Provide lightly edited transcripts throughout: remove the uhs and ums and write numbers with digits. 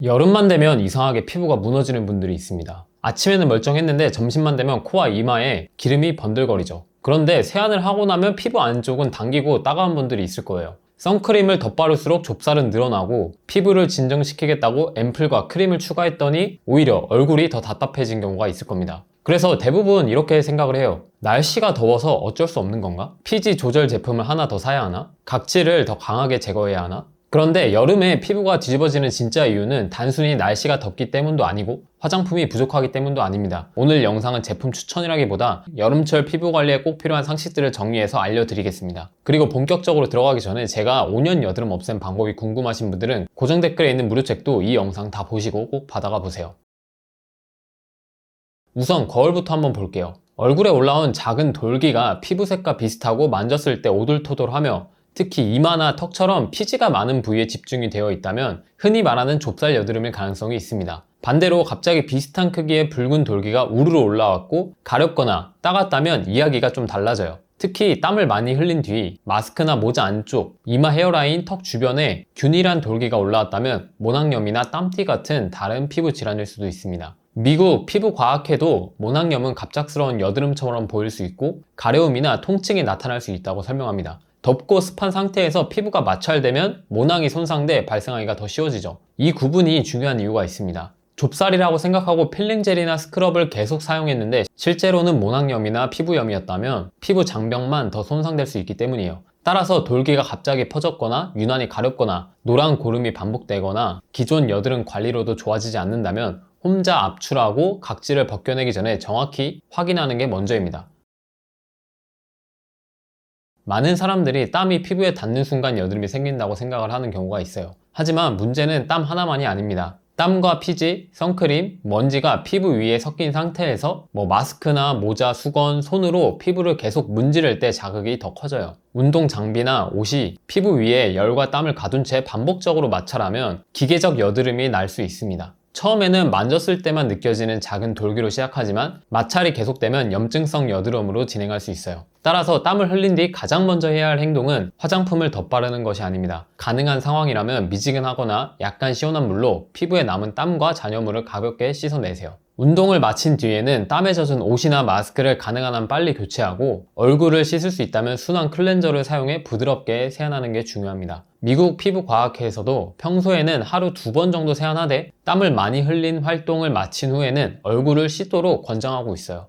여름만 되면 이상하게 피부가 무너지는 분들이 있습니다. 아침에는 멀쩡했는데 점심만 되면 코와 이마에 기름이 번들거리죠. 그런데 세안을 하고 나면 피부 안쪽은 당기고 따가운 분들이 있을 거예요. 선크림을 덧바를수록 좁쌀은 늘어나고 피부를 진정시키겠다고 앰플과 크림을 추가했더니 오히려 얼굴이 더 답답해진 경우가 있을 겁니다. 그래서 대부분 이렇게 생각을 해요. 날씨가 더워서 어쩔 수 없는 건가? 피지 조절 제품을 하나 더 사야 하나? 각질을 더 강하게 제거해야 하나? 그런데 여름에 피부가 뒤집어지는 진짜 이유는 단순히 날씨가 덥기 때문도 아니고 화장품이 부족하기 때문도 아닙니다. 오늘 영상은 제품 추천이라기보다 여름철 피부 관리에 꼭 필요한 상식들을 정리해서 알려드리겠습니다. 그리고 본격적으로 들어가기 전에 제가 5년 여드름 없앤 방법이 궁금하신 분들은 고정 댓글에 있는 무료책도 이 영상 다 보시고 꼭 받아가 보세요. 우선 거울부터 한번 볼게요. 얼굴에 올라온 작은 돌기가 피부색과 비슷하고 만졌을 때 오돌토돌하며 특히 이마나 턱처럼 피지가 많은 부위에 집중이 되어 있다면 흔히 말하는 좁쌀 여드름일 가능성이 있습니다. 반대로 갑자기 비슷한 크기의 붉은 돌기가 우르르 올라왔고 가렵거나 따갑다면 이야기가 좀 달라져요. 특히 땀을 많이 흘린 뒤 마스크나 모자 안쪽, 이마 헤어라인, 턱 주변에 균일한 돌기가 올라왔다면 모낭염이나 땀띠 같은 다른 피부 질환일 수도 있습니다. 미국 피부과학회도 모낭염은 갑작스러운 여드름처럼 보일 수 있고 가려움이나 통증이 나타날 수 있다고 설명합니다. 덥고 습한 상태에서 피부가 마찰되면 모낭이 손상돼 발생하기가 더 쉬워지죠. 이 구분이 중요한 이유가 있습니다. 좁쌀이라고 생각하고 필링 젤이나 스크럽을 계속 사용했는데 실제로는 모낭염이나 피부염이었다면 피부 장벽만 더 손상될 수 있기 때문이에요. 따라서 돌기가 갑자기 퍼졌거나 유난히 가렵거나 노란 고름이 반복되거나 기존 여드름 관리로도 좋아지지 않는다면 혼자 압출하고 각질을 벗겨내기 전에 정확히 확인하는 게 먼저입니다. 많은 사람들이 땀이 피부에 닿는 순간 여드름이 생긴다고 생각을 하는 경우가 있어요. 하지만 문제는 땀 하나만이 아닙니다. 땀과 피지, 선크림, 먼지가 피부 위에 섞인 상태에서 마스크나 모자, 수건, 손으로 피부를 계속 문지를 때 자극이 더 커져요. 운동 장비나 옷이 피부 위에 열과 땀을 가둔 채 반복적으로 마찰하면 기계적 여드름이 날 수 있습니다. 처음에는 만졌을 때만 느껴지는 작은 돌기로 시작하지만 마찰이 계속되면 염증성 여드름으로 진행할 수 있어요. 따라서 땀을 흘린 뒤 가장 먼저 해야 할 행동은 화장품을 덧바르는 것이 아닙니다. 가능한 상황이라면 미지근하거나 약간 시원한 물로 피부에 남은 땀과 잔여물을 가볍게 씻어내세요. 운동을 마친 뒤에는 땀에 젖은 옷이나 마스크를 가능한 한 빨리 교체하고 얼굴을 씻을 수 있다면 순한 클렌저를 사용해 부드럽게 세안하는 게 중요합니다. 미국 피부과학회에서도 평소에는 하루 2번 정도 세안하되 땀을 많이 흘린 활동을 마친 후에는 얼굴을 씻도록 권장하고 있어요.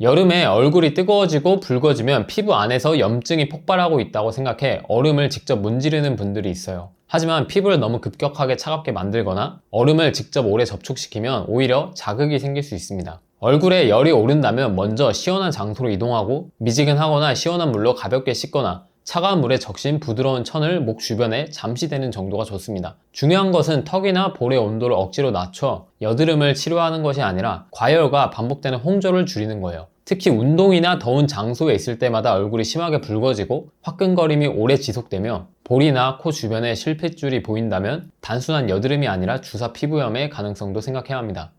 여름에 얼굴이 뜨거워지고 붉어지면 피부 안에서 염증이 폭발하고 있다고 생각해 얼음을 직접 문지르는 분들이 있어요. 하지만 피부를 너무 급격하게 차갑게 만들거나 얼음을 직접 오래 접촉시키면 오히려 자극이 생길 수 있습니다. 얼굴에 열이 오른다면 먼저 시원한 장소로 이동하고 미지근하거나 시원한 물로 가볍게 씻거나 차가운 물에 적신 부드러운 천을 목 주변에 잠시 대는 정도가 좋습니다. 중요한 것은 턱이나 볼의 온도를 억지로 낮춰 여드름을 치료하는 것이 아니라 과열과 반복되는 홍조를 줄이는 거예요. 특히 운동이나 더운 장소에 있을 때마다 얼굴이 심하게 붉어지고 화끈거림이 오래 지속되며 볼이나 코 주변에 실핏줄이 보인다면 단순한 여드름이 아니라 주사 피부염의 가능성도 생각해야 합니다.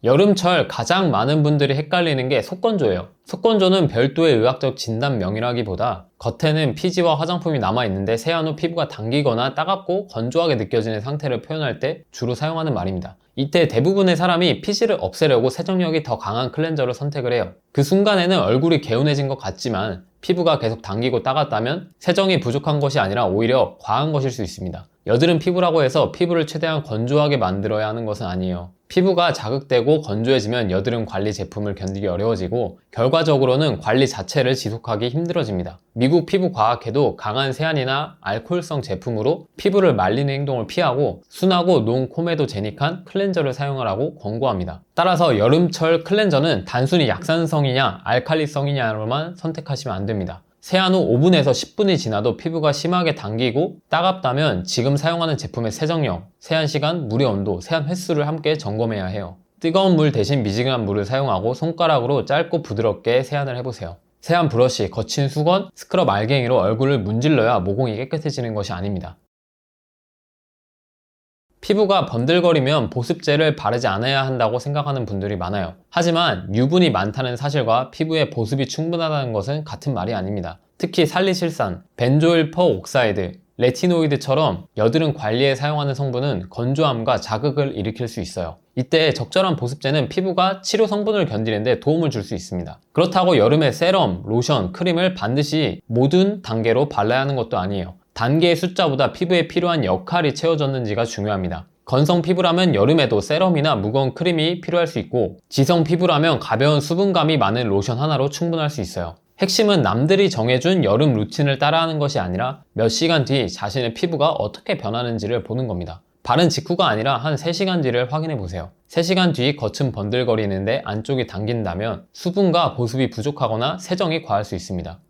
여름철 가장 많은 분들이 헷갈리는 게 속건조예요. 속건조는 별도의 의학적 진단명이라기보다 겉에는 피지와 화장품이 남아있는데 세안 후 피부가 당기거나 따갑고 건조하게 느껴지는 상태를 표현할 때 주로 사용하는 말입니다. 이때 대부분의 사람이 피지를 없애려고 세정력이 더 강한 클렌저를 선택을 해요. 그 순간에는 얼굴이 개운해진 것 같지만 피부가 계속 당기고 따갑다면 세정이 부족한 것이 아니라 오히려 과한 것일 수 있습니다. 여드름 피부라고 해서 피부를 최대한 건조하게 만들어야 하는 것은 아니에요. 피부가 자극되고 건조해지면 여드름 관리 제품을 견디기 어려워지고 결과적으로는 관리 자체를 지속하기 힘들어집니다. 미국 피부과학회도 강한 세안이나 알코올성 제품으로 피부를 말리는 행동을 피하고 순하고 농코메도 제닉한 클렌저를 사용하라고 권고합니다. 따라서 여름철 클렌저는 단순히 약산성이냐 알칼리성이냐로만 선택하시면 안 됩니다. 세안 후 5분에서 10분이 지나도 피부가 심하게 당기고 따갑다면 지금 사용하는 제품의 세정력, 세안 시간, 물의 온도, 세안 횟수를 함께 점검해야 해요. 뜨거운 물 대신 미지근한 물을 사용하고 손가락으로 짧고 부드럽게 세안을 해보세요. 세안 브러쉬, 거친 수건, 스크럽 알갱이로 얼굴을 문질러야 모공이 깨끗해지는 것이 아닙니다. 피부가 번들거리면 보습제를 바르지 않아야 한다고 생각하는 분들이 많아요. 하지만 유분이 많다는 사실과 피부에 보습이 충분하다는 것은 같은 말이 아닙니다. 특히 살리실산, 벤조일 퍼옥사이드, 레티노이드처럼 여드름 관리에 사용하는 성분은 건조함과 자극을 일으킬 수 있어요. 이때 적절한 보습제는 피부가 치료 성분을 견디는데 도움을 줄 수 있습니다. 그렇다고 여름에 세럼, 로션, 크림을 반드시 모든 단계로 발라야 하는 것도 아니에요. 단계의 숫자보다 피부에 필요한 역할이 채워졌는지가 중요합니다. 건성 피부라면 여름에도 세럼이나 무거운 크림이 필요할 수 있고, 지성 피부라면 가벼운 수분감이 많은 로션 하나로 충분할 수 있어요. 핵심은 남들이 정해준 여름 루틴을 따라하는 것이 아니라 몇 시간 뒤 자신의 피부가 어떻게 변하는지를 보는 겁니다. 바른 직후가 아니라 한 3시간 뒤를 확인해 보세요. 3시간 뒤 겉은 번들거리는데 안쪽이 당긴다면 수분과 보습이 부족하거나 세정이 과할 수 있습니다.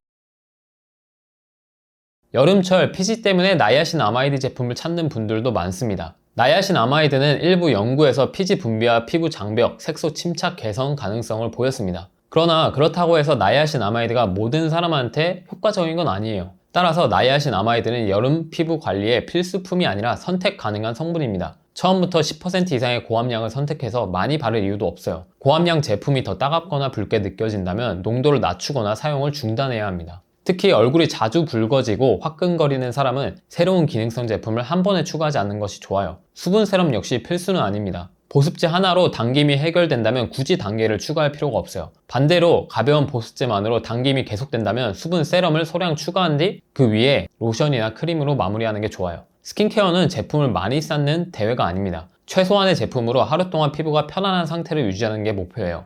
여름철 피지 때문에 나이아신아마이드 제품을 찾는 분들도 많습니다. 나이아신아마이드는 일부 연구에서 피지 분비와 피부 장벽, 색소 침착 개선 가능성을 보였습니다. 그러나 그렇다고 해서 나이아신아마이드가 모든 사람한테 효과적인 건 아니에요. 따라서 나이아신아마이드는 여름 피부 관리의 필수품이 아니라 선택 가능한 성분입니다. 처음부터 10% 이상의 고함량을 선택해서 많이 바를 이유도 없어요. 고함량 제품이 더 따갑거나 붉게 느껴진다면 농도를 낮추거나 사용을 중단해야 합니다. 특히 얼굴이 자주 붉어지고 화끈거리는 사람은 새로운 기능성 제품을 한 번에 추가하지 않는 것이 좋아요. 수분 세럼 역시 필수는 아닙니다. 보습제 하나로 당김이 해결된다면 굳이 단계를 추가할 필요가 없어요. 반대로 가벼운 보습제만으로 당김이 계속된다면 수분 세럼을 소량 추가한 뒤 그 위에 로션이나 크림으로 마무리하는 게 좋아요. 스킨케어는 제품을 많이 쌓는 대회가 아닙니다. 최소한의 제품으로 하루 동안 피부가 편안한 상태를 유지하는 게 목표예요.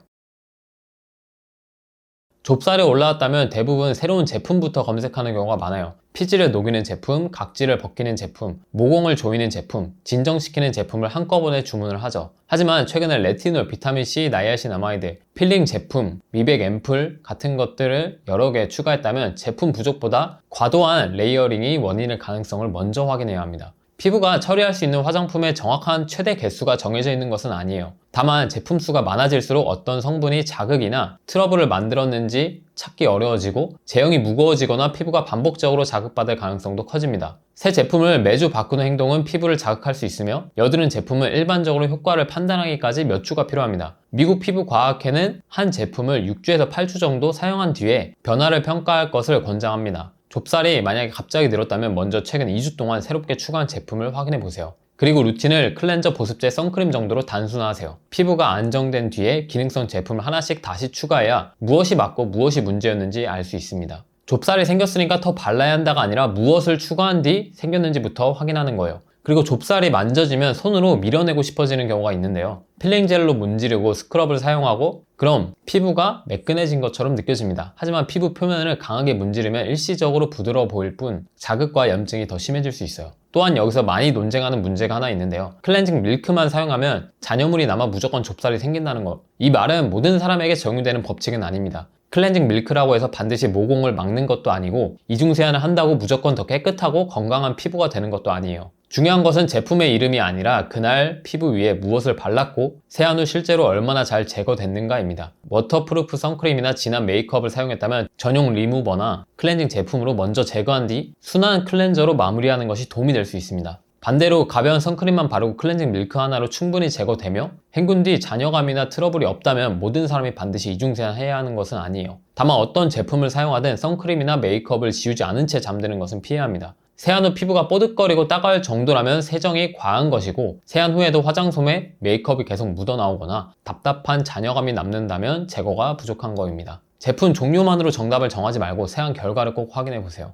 좁쌀이 올라왔다면 대부분 새로운 제품부터 검색하는 경우가 많아요. 피지를 녹이는 제품, 각질을 벗기는 제품, 모공을 조이는 제품, 진정시키는 제품을 한꺼번에 주문을 하죠. 하지만 최근에 레티놀, 비타민C, 나이아신아마이드, 필링 제품, 미백 앰플 같은 것들을 여러 개 추가했다면 제품 부족보다 과도한 레이어링이 원인일 가능성을 먼저 확인해야 합니다. 피부가 처리할 수 있는 화장품의 정확한 최대 개수가 정해져 있는 것은 아니에요. 다만 제품 수가 많아질수록 어떤 성분이 자극이나 트러블을 만들었는지 찾기 어려워지고 제형이 무거워지거나 피부가 반복적으로 자극받을 가능성도 커집니다. 새 제품을 매주 바꾸는 행동은 피부를 자극할 수 있으며 여드름 제품은 일반적으로 효과를 판단하기까지 몇 주가 필요합니다. 미국 피부과학회는 한 제품을 6주에서 8주 정도 사용한 뒤에 변화를 평가할 것을 권장합니다. 좁쌀이 만약에 갑자기 늘었다면 먼저 최근 2주 동안 새롭게 추가한 제품을 확인해 보세요. 그리고 루틴을 클렌저, 보습제, 선크림 정도로 단순화하세요. 피부가 안정된 뒤에 기능성 제품을 하나씩 다시 추가해야 무엇이 맞고 무엇이 문제였는지 알 수 있습니다. 좁쌀이 생겼으니까 더 발라야 한다가 아니라 무엇을 추가한 뒤 생겼는지부터 확인하는 거예요. 그리고 좁쌀이 만져지면 손으로 밀어내고 싶어지는 경우가 있는데요. 필링 젤로 문지르고 스크럽을 사용하고 그럼 피부가 매끈해진 것처럼 느껴집니다. 하지만 피부 표면을 강하게 문지르면 일시적으로 부드러워 보일 뿐 자극과 염증이 더 심해질 수 있어요. 또한 여기서 많이 논쟁하는 문제가 하나 있는데요. 클렌징 밀크만 사용하면 잔여물이 남아 무조건 좁쌀이 생긴다는 것. 이 말은 모든 사람에게 적용되는 법칙은 아닙니다. 클렌징 밀크라고 해서 반드시 모공을 막는 것도 아니고 이중세안을 한다고 무조건 더 깨끗하고 건강한 피부가 되는 것도 아니에요. 중요한 것은 제품의 이름이 아니라 그날 피부 위에 무엇을 발랐고 세안 후 실제로 얼마나 잘 제거됐는가입니다. 워터프루프 선크림이나 진한 메이크업을 사용했다면 전용 리무버나 클렌징 제품으로 먼저 제거한 뒤 순한 클렌저로 마무리하는 것이 도움이 될 수 있습니다. 반대로 가벼운 선크림만 바르고 클렌징 밀크 하나로 충분히 제거되며 헹군 뒤 잔여감이나 트러블이 없다면 모든 사람이 반드시 이중세안 해야 하는 것은 아니에요. 다만 어떤 제품을 사용하든 선크림이나 메이크업을 지우지 않은 채 잠드는 것은 피해야 합니다. 세안 후 피부가 뽀득거리고 따가울 정도라면 세정이 과한 것이고 세안 후에도 화장솜에 메이크업이 계속 묻어나오거나 답답한 잔여감이 남는다면 제거가 부족한 거입니다. 제품 종류만으로 정답을 정하지 말고 세안 결과를 꼭 확인해 보세요.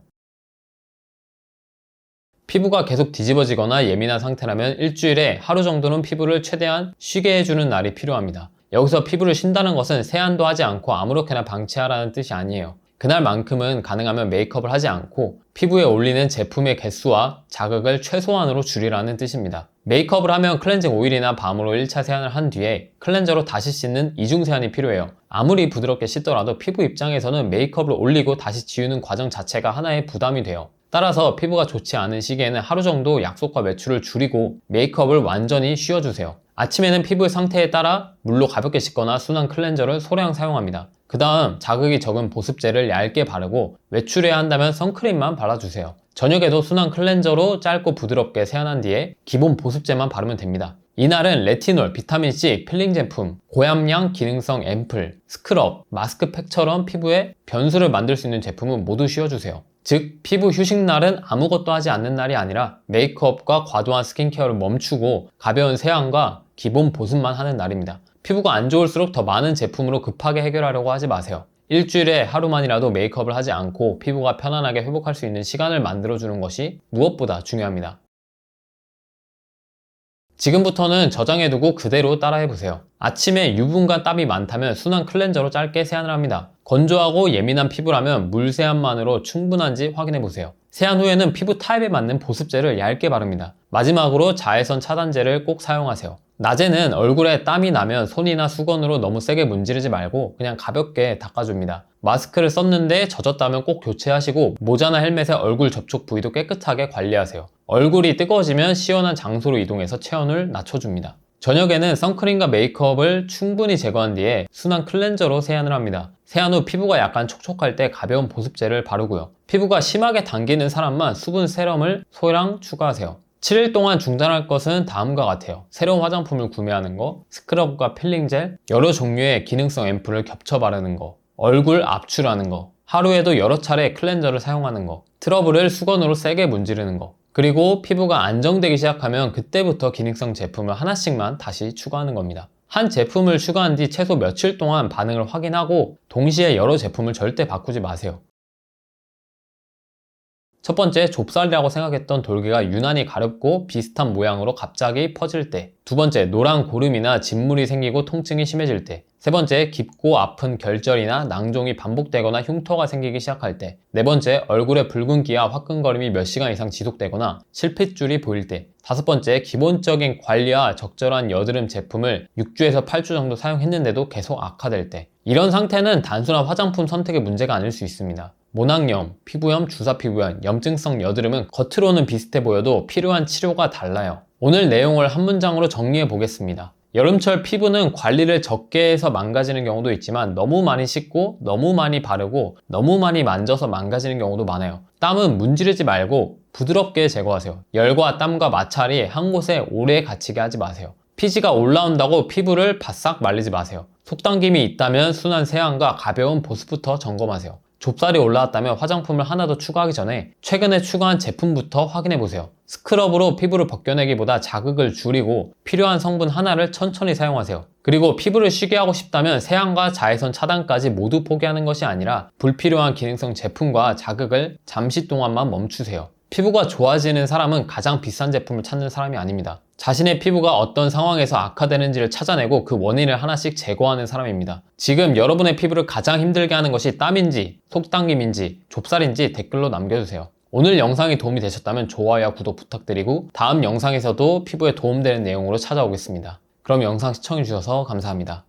피부가 계속 뒤집어지거나 예민한 상태라면 일주일에 하루 정도는 피부를 최대한 쉬게 해주는 날이 필요합니다. 여기서 피부를 쉰다는 것은 세안도 하지 않고 아무렇게나 방치하라는 뜻이 아니에요. 그날만큼은 가능하면 메이크업을 하지 않고 피부에 올리는 제품의 개수와 자극을 최소한으로 줄이라는 뜻입니다. 메이크업을 하면 클렌징 오일이나 밤으로 1차 세안을 한 뒤에 클렌저로 다시 씻는 이중 세안이 필요해요. 아무리 부드럽게 씻더라도 피부 입장에서는 메이크업을 올리고 다시 지우는 과정 자체가 하나의 부담이 돼요. 따라서 피부가 좋지 않은 시기에는 하루 정도 약속과 외출을 줄이고 메이크업을 완전히 쉬어주세요. 아침에는 피부의 상태에 따라 물로 가볍게 씻거나 순한 클렌저를 소량 사용합니다. 그 다음 자극이 적은 보습제를 얇게 바르고 외출해야 한다면 선크림만 발라주세요. 저녁에도 순한 클렌저로 짧고 부드럽게 세안한 뒤에 기본 보습제만 바르면 됩니다. 이날은 레티놀, 비타민C, 필링 제품, 고함량 기능성 앰플, 스크럽, 마스크팩처럼 피부에 변수를 만들 수 있는 제품은 모두 씌워주세요. 즉, 피부 휴식날은 아무것도 하지 않는 날이 아니라 메이크업과 과도한 스킨케어를 멈추고 가벼운 세안과 기본 보습만 하는 날입니다. 피부가 안 좋을수록 더 많은 제품으로 급하게 해결하려고 하지 마세요. 일주일에 하루만이라도 메이크업을 하지 않고 피부가 편안하게 회복할 수 있는 시간을 만들어주는 것이 무엇보다 중요합니다. 지금부터는 저장해두고 그대로 따라해보세요. 아침에 유분과 땀이 많다면 순한 클렌저로 짧게 세안을 합니다. 건조하고 예민한 피부라면 물 세안만으로 충분한지 확인해보세요. 세안 후에는 피부 타입에 맞는 보습제를 얇게 바릅니다. 마지막으로 자외선 차단제를 꼭 사용하세요. 낮에는 얼굴에 땀이 나면 손이나 수건으로 너무 세게 문지르지 말고 그냥 가볍게 닦아줍니다. 마스크를 썼는데 젖었다면 꼭 교체하시고 모자나 헬멧의 얼굴 접촉 부위도 깨끗하게 관리하세요. 얼굴이 뜨거워지면 시원한 장소로 이동해서 체온을 낮춰줍니다. 저녁에는 선크림과 메이크업을 충분히 제거한 뒤에 순한 클렌저로 세안을 합니다. 세안 후 피부가 약간 촉촉할 때 가벼운 보습제를 바르고요. 피부가 심하게 당기는 사람만 수분 세럼을 소량 추가하세요. 7일 동안 중단할 것은 다음과 같아요. 새로운 화장품을 구매하는 거, 스크럽과 필링 젤, 여러 종류의 기능성 앰플을 겹쳐 바르는 거, 얼굴 압출하는 거, 하루에도 여러 차례 클렌저를 사용하는 거, 트러블을 수건으로 세게 문지르는 거, 그리고 피부가 안정되기 시작하면 그때부터 기능성 제품을 하나씩만 다시 추가하는 겁니다. 한 제품을 추가한 뒤 최소 며칠 동안 반응을 확인하고 동시에 여러 제품을 절대 바꾸지 마세요. 첫 번째, 좁쌀이라고 생각했던 돌개가 유난히 가렵고 비슷한 모양으로 갑자기 퍼질 때. 두 번째, 노란 고름이나 진물이 생기고 통증이 심해질 때. 세 번째, 깊고 아픈 결절이나 낭종이 반복되거나 흉터가 생기기 시작할 때. 네 번째, 얼굴에 붉은기와 화끈거림이 몇 시간 이상 지속되거나 실핏줄이 보일 때. 다섯 번째, 기본적인 관리와 적절한 여드름 제품을 6주에서 8주 정도 사용했는데도 계속 악화될 때. 이런 상태는 단순한 화장품 선택의 문제가 아닐 수 있습니다. 모낭염, 피부염, 주사피부염, 염증성 여드름은 겉으로는 비슷해 보여도 필요한 치료가 달라요. 오늘 내용을 한 문장으로 정리해 보겠습니다. 여름철 피부는 관리를 적게 해서 망가지는 경우도 있지만 너무 많이 씻고 너무 많이 바르고 너무 많이 만져서 망가지는 경우도 많아요. 땀은 문지르지 말고 부드럽게 제거하세요. 열과 땀과 마찰이 한 곳에 오래 갇히게 하지 마세요. 피지가 올라온다고 피부를 바싹 말리지 마세요. 속당김이 있다면 순한 세안과 가벼운 보습부터 점검하세요. 좁쌀이 올라왔다면 화장품을 하나 더 추가하기 전에 최근에 추가한 제품부터 확인해보세요. 스크럽으로 피부를 벗겨내기보다 자극을 줄이고 필요한 성분 하나를 천천히 사용하세요. 그리고 피부를 쉬게 하고 싶다면 세안과 자외선 차단까지 모두 포기하는 것이 아니라 불필요한 기능성 제품과 자극을 잠시 동안만 멈추세요. 피부가 좋아지는 사람은 가장 비싼 제품을 찾는 사람이 아닙니다. 자신의 피부가 어떤 상황에서 악화되는지를 찾아내고 그 원인을 하나씩 제거하는 사람입니다. 지금 여러분의 피부를 가장 힘들게 하는 것이 땀인지, 속당김인지, 좁쌀인지 댓글로 남겨주세요. 오늘 영상이 도움이 되셨다면 좋아요와 구독 부탁드리고 다음 영상에서도 피부에 도움되는 내용으로 찾아오겠습니다. 그럼 영상 시청해주셔서 감사합니다.